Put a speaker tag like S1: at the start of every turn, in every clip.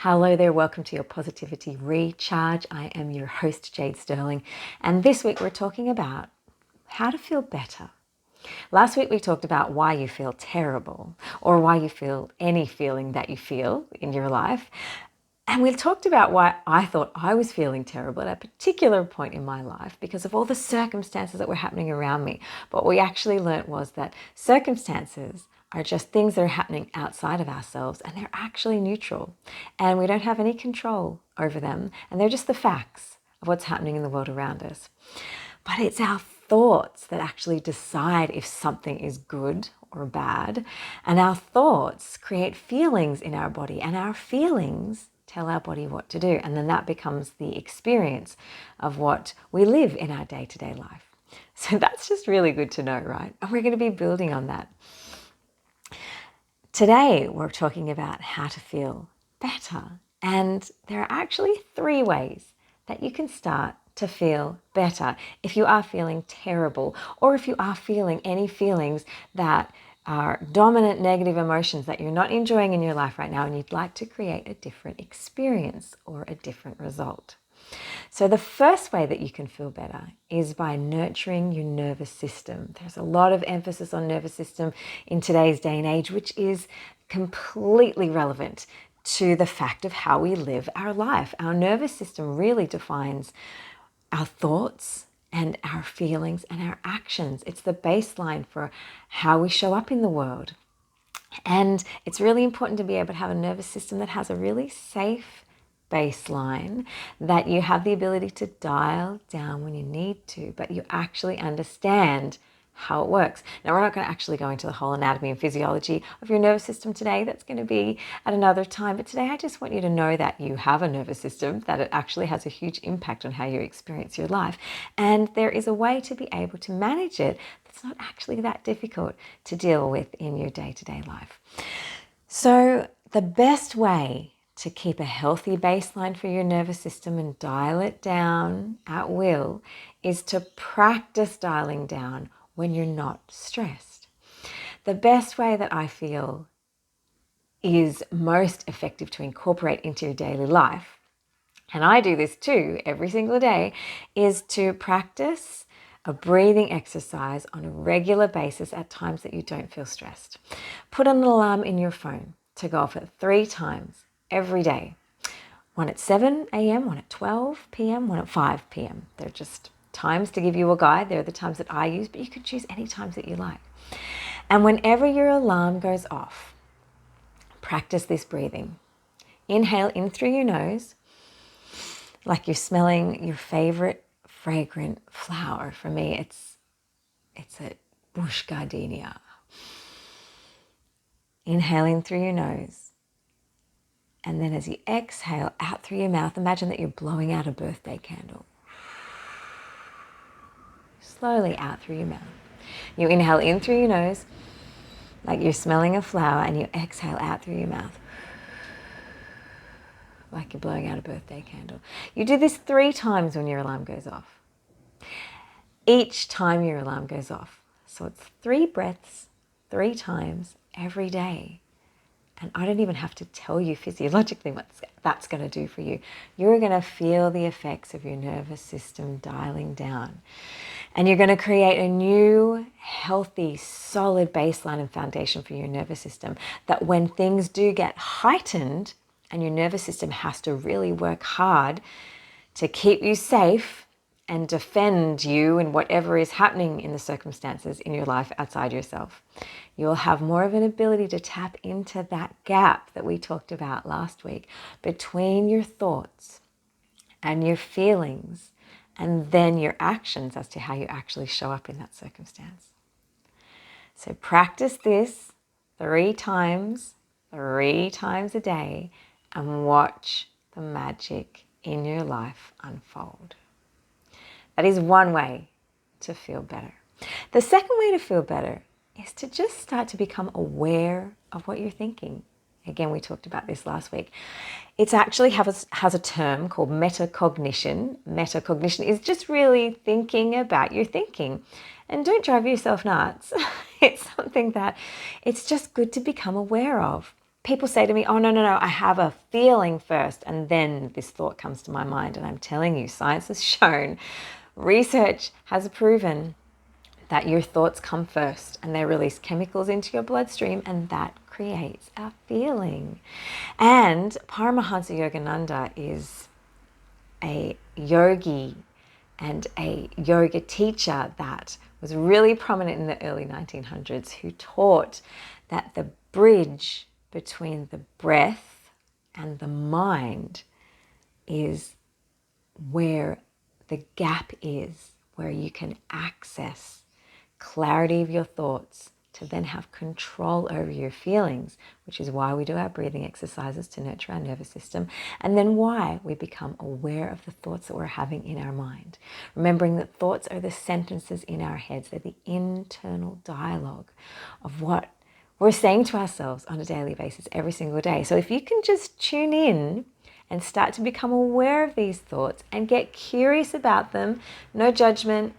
S1: Hello there, welcome to your Positivity Recharge. I am your host, Jade Sterling, and this week we're talking about how to feel better. Last week we talked about why you feel terrible or why you feel any feeling that you feel in your life. And we talked about why I thought I was feeling terrible at a particular point in my life because of all the circumstances that were happening around me. But what we actually learnt was that circumstances are just things that are happening outside of ourselves, and they're actually neutral. And we don't have any control over them. And they're just the facts of what's happening in the world around us. But it's our thoughts that actually decide if something is good or bad. And our thoughts create feelings in our body, and our feelings tell our body what to do. And then that becomes the experience of what we live in our day-to-day life. So that's just really good to know, right? And we're going to be building on that. Today, we're talking about how to feel better. And there are actually 3 ways that you can start to feel better if you are feeling terrible, or if you are feeling any feelings that are dominant negative emotions that you're not enjoying in your life right now, and you'd like to create a different experience or a different result. So the first way that you can feel better is by nurturing your nervous system. There's a lot of emphasis on nervous system in today's day and age, which is completely relevant to the fact of how we live our life. Our nervous system really defines our thoughts and our feelings and our actions. It's the baseline for how we show up in the world. And it's really important to be able to have a nervous system that has a really safe baseline, that you have the ability to dial down when you need to, but you actually understand how it works. Now, we're not going to actually go into the whole anatomy and physiology of your nervous system today. That's going to be at another time. But today, I just want you to know that you have a nervous system, that it actually has a huge impact on how you experience your life. And there is a way to be able to manage it that's not actually that difficult to deal with in your day-to-day life. So the best way to keep a healthy baseline for your nervous system and dial it down at will is to practice dialing down when you're not stressed. The best way that I feel is most effective to incorporate into your daily life, and I do this too every single day, is to practice a breathing exercise on a regular basis at times that you don't feel stressed. Put an alarm in your phone to go off at 3 times every day. One at 7 a.m., one at 12 p.m., one at 5 p.m. They're just times to give you a guide. They're the times that I use, but you can choose any times that you like. And whenever your alarm goes off, practice this breathing. Inhale in through your nose, like you're smelling your favorite fragrant flower. For me, it's a bush gardenia. Inhale in through your nose. And then as you exhale out through your mouth, imagine that you're blowing out a birthday candle. Slowly out through your mouth. You inhale in through your nose, like you're smelling a flower, and you exhale out through your mouth, like you're blowing out a birthday candle. You do this 3 times when your alarm goes off. Each time your alarm goes off. So it's 3 breaths, 3 times every day. And I don't even have to tell you physiologically what that's going to do for you. You're going to feel the effects of your nervous system dialing down. And you're going to create a new, healthy, solid baseline and foundation for your nervous system, that when things do get heightened and your nervous system has to really work hard to keep you safe and defend you in whatever is happening in the circumstances in your life outside yourself, you'll have more of an ability to tap into that gap that we talked about last week between your thoughts and your feelings and then your actions as to how you actually show up in that circumstance. So practice this 3 times a day, and watch the magic in your life unfold. That is one way to feel better. The second way to feel better is to just start to become aware of what you're thinking. Again, we talked about this last week. It actually has a term called metacognition. Metacognition is just really thinking about your thinking. And don't drive yourself nuts. It's something that it's just good to become aware of. people say to me, oh, no, I have a feeling first, and then this thought comes to my mind. And I'm telling you, science has shown, research has proven that your thoughts come first and they release chemicals into your bloodstream, and that creates a feeling. And Paramahansa Yogananda is a yogi and a yoga teacher that was really prominent in the early 1900s, who taught that the bridge between the breath and the mind is where the gap is, where you can access clarity of your thoughts to then have control over your feelings, which is why we do our breathing exercises to nurture our nervous system, and then why we become aware of the thoughts that we're having in our mind. Remembering that thoughts are the sentences in our heads, they're the internal dialogue of what we're saying to ourselves on a daily basis every single day. So if you can just tune in and start to become aware of these thoughts and get curious about them, no judgment,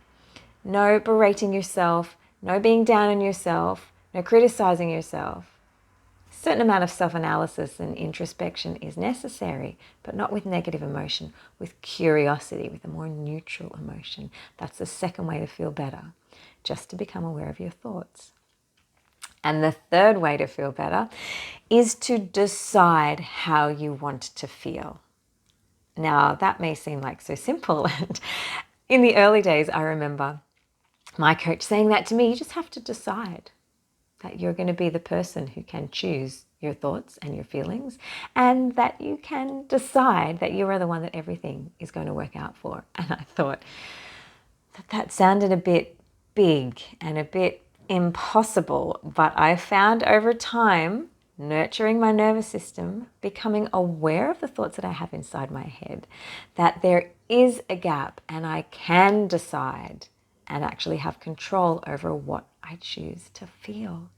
S1: no berating yourself, no being down on yourself, no criticizing yourself. A certain amount of self-analysis and introspection is necessary, but not with negative emotion, with curiosity, with a more neutral emotion. That's the second way to feel better, just to become aware of your thoughts. And the third way to feel better is to decide how you want to feel. Now, that may seem like so simple. And in the early days, I remember my coach saying that to me, you just have to decide that you're going to be the person who can choose your thoughts and your feelings, and that you can decide that you are the one that everything is going to work out for. And I thought that sounded a bit big and a bit impossible, but I found over time, nurturing my nervous system, becoming aware of the thoughts that I have inside my head, that there is a gap and I can decide and actually have control over what I choose to feel.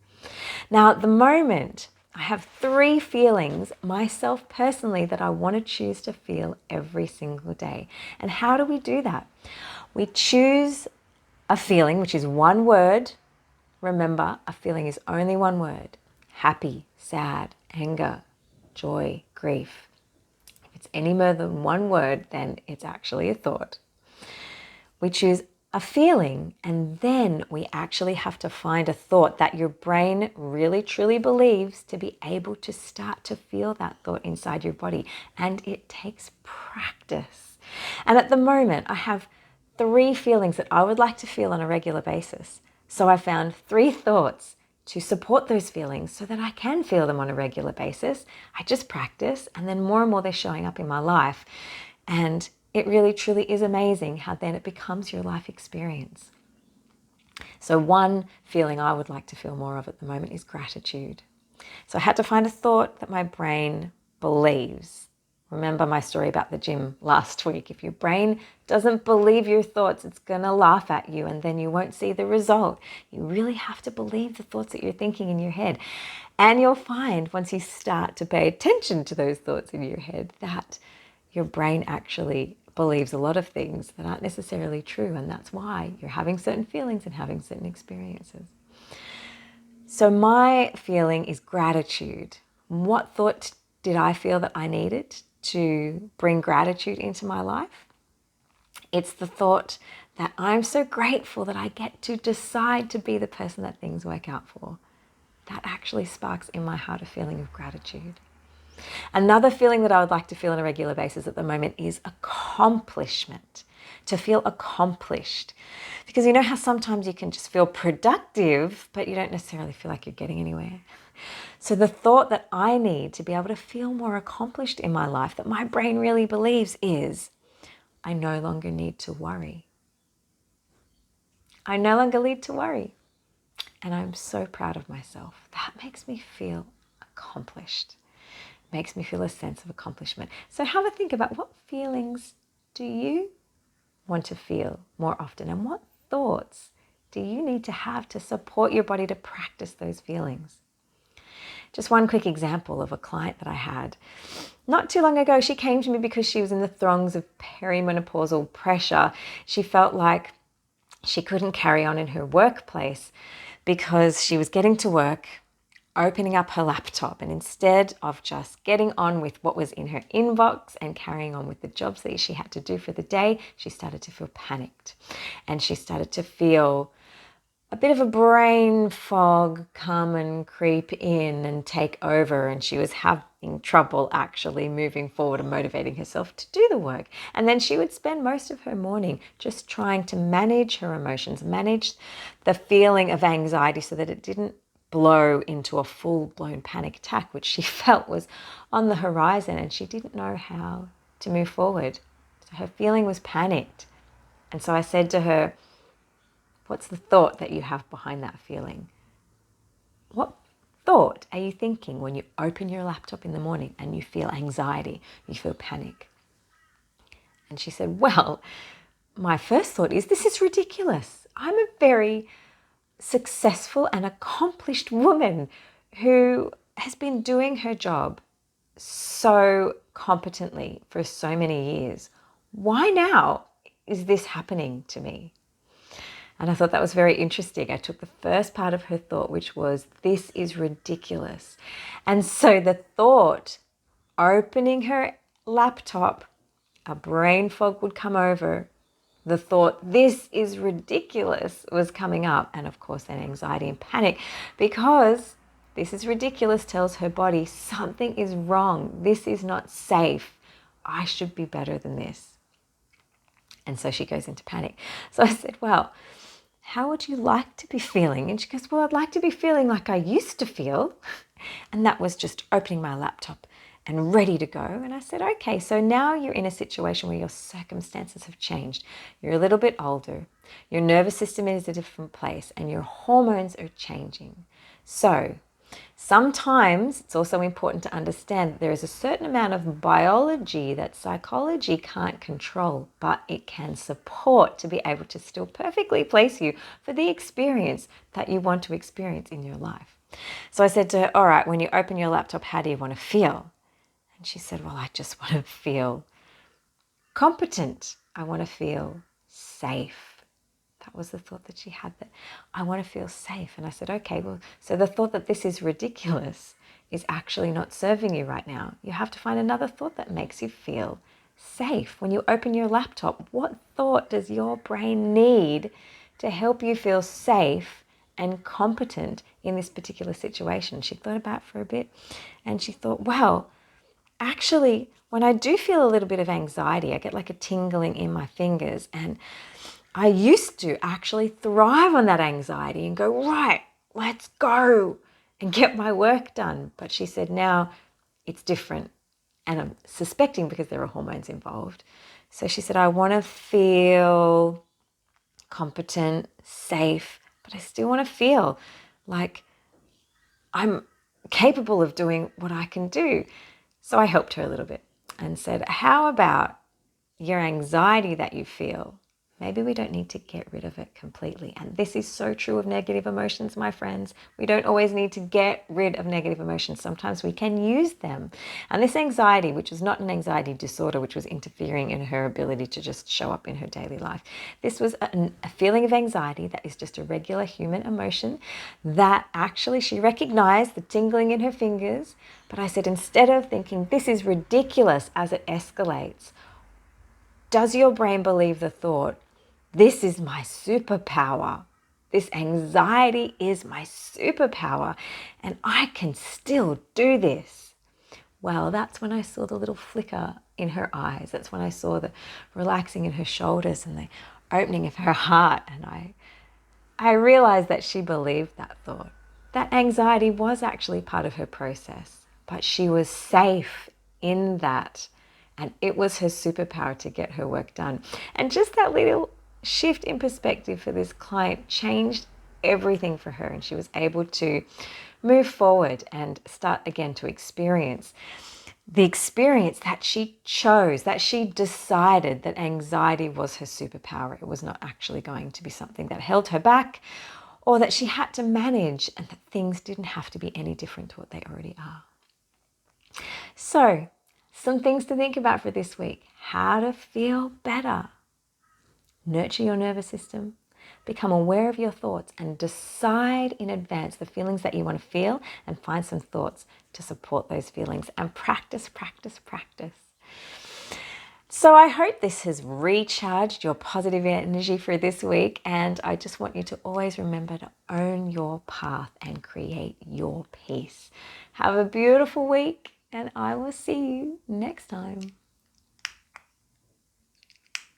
S1: Now, at the moment, I have 3 feelings myself personally that I want to choose to feel every single day. And how do we do that? We choose a feeling, which is one word. Remember, a feeling is only one word. Happy, sad, anger, joy, grief. If it's any more than one word, then it's actually a thought. We choose a feeling, and then we actually have to find a thought that your brain really truly believes to be able to start to feel that thought inside your body. And it takes practice. And at the moment, I have 3 feelings that I would like to feel on a regular basis. So I found 3 thoughts to support those feelings so that I can feel them on a regular basis. I just practice, and then more and more they're showing up in my life. And it really truly is amazing how then it becomes your life experience. So one feeling I would like to feel more of at the moment is gratitude. So I had to find a thought that my brain believes. Remember my story about the gym last week. If your brain doesn't believe your thoughts, it's going to laugh at you and then you won't see the result. You really have to believe the thoughts that you're thinking in your head. And you'll find once you start to pay attention to those thoughts in your head that your brain actually believes a lot of things that aren't necessarily true. And that's why you're having certain feelings and having certain experiences. So my feeling is gratitude. What thought did I feel that I needed to bring gratitude into my life? It's the thought that I'm so grateful that I get to decide to be the person that things work out for. That actually sparks in my heart a feeling of gratitude. Another feeling that I would like to feel on a regular basis at the moment is accomplishment. To feel accomplished. Because you know how sometimes you can just feel productive, but you don't necessarily feel like you're getting anywhere. So the thought that I need to be able to feel more accomplished in my life, that my brain really believes, is I no longer need to worry. I no longer need to worry. And I'm so proud of myself. That makes me feel accomplished. Makes me feel a sense of accomplishment. So have a think about, what feelings do you want to feel more often, and what thoughts do you need to have to support your body to practice those feelings? Just one quick example of a client that I had not too long ago. She came to me because she was in the throngs of perimenopausal pressure. She felt like she couldn't carry on in her workplace because she was getting to work opening up her laptop, and instead of just getting on with what was in her inbox and carrying on with the jobs that she had to do for the day, she started to feel panicked, and she started to feel a bit of a brain fog come and creep in and take over, and she was having trouble actually moving forward and motivating herself to do the work. And then she would spend most of her morning just trying to manage her emotions, manage the feeling of anxiety so that it didn't blow into a full-blown panic attack, which she felt was on the horizon, and she didn't know how to move forward. So her feeling was panicked. And so I said to her, what's the thought that you have behind that feeling? What thought are you thinking when you open your laptop in the morning and you feel anxiety, you feel panic? And she said, well, my first thought is, this is ridiculous. I'm a very successful and accomplished woman who has been doing her job so competently for so many years. Why now is this happening to me? And I thought that was very interesting. I took the first part of her thought, which was, this is ridiculous. And so the thought, opening her laptop, a brain fog would come over. The thought, this is ridiculous, was coming up. And of course, then anxiety and panic, because this is ridiculous tells her body something is wrong. This is not safe. I should be better than this. And so she goes into panic. So I said, well, how would you like to be feeling? And she goes, well, I'd like to be feeling like I used to feel. And that was just opening my laptop and ready to go. And I said, okay, so now you're in a situation where your circumstances have changed. You're a little bit older. Your nervous system is a different place and your hormones are changing. So sometimes it's also important to understand that there is a certain amount of biology that psychology can't control, but it can support to be able to still perfectly place you for the experience that you want to experience in your life. So I said to her, all right, when you open your laptop, how do you want to feel? And she said, well, I just want to feel competent. I want to feel safe. That was the thought that she had, that I want to feel safe. And I said, okay, well, so the thought that this is ridiculous is actually not serving you right now. You have to find another thought that makes you feel safe. When you open your laptop, what thought does your brain need to help you feel safe and competent in this particular situation? She thought about it for a bit and she thought, well, actually, when I do feel a little bit of anxiety, I get like a tingling in my fingers, and I used to actually thrive on that anxiety and go, right, let's go and get my work done. But she said, now it's different. And I'm suspecting because there are hormones involved. So she said, I want to feel competent, safe, but I still want to feel like I'm capable of doing what I can do. So I helped her a little bit and said, how about your anxiety that you feel? Maybe we don't need to get rid of it completely. And this is so true of negative emotions, my friends. We don't always need to get rid of negative emotions. Sometimes we can use them. And this anxiety, which was not an anxiety disorder, which was interfering in her ability to just show up in her daily life. This was a feeling of anxiety that is just a regular human emotion that actually she recognized the tingling in her fingers. But I said, instead of thinking this is ridiculous as it escalates, does your brain believe the thought, this is my superpower? This anxiety is my superpower and I can still do this. Well, that's when I saw the little flicker in her eyes. That's when I saw the relaxing in her shoulders and the opening of her heart. And I realized that she believed that thought. That anxiety was actually part of her process, but she was safe in that. And it was her superpower to get her work done. And just that little shift in perspective for this client changed everything for her. And she was able to move forward and start again to experience the experience that she chose, that she decided that anxiety was her superpower. It was not actually going to be something that held her back or that she had to manage, and that things didn't have to be any different to what they already are. So, some things to think about for this week. How to feel better. Nurture your nervous system. become aware of your thoughts and decide in advance the feelings that you want to feel, and find some thoughts to support those feelings, and practice, practice, practice. So I hope this has recharged your positive energy for this week, and I just want you to always remember to own your path and create your peace. Have a beautiful week, and I will see you next time.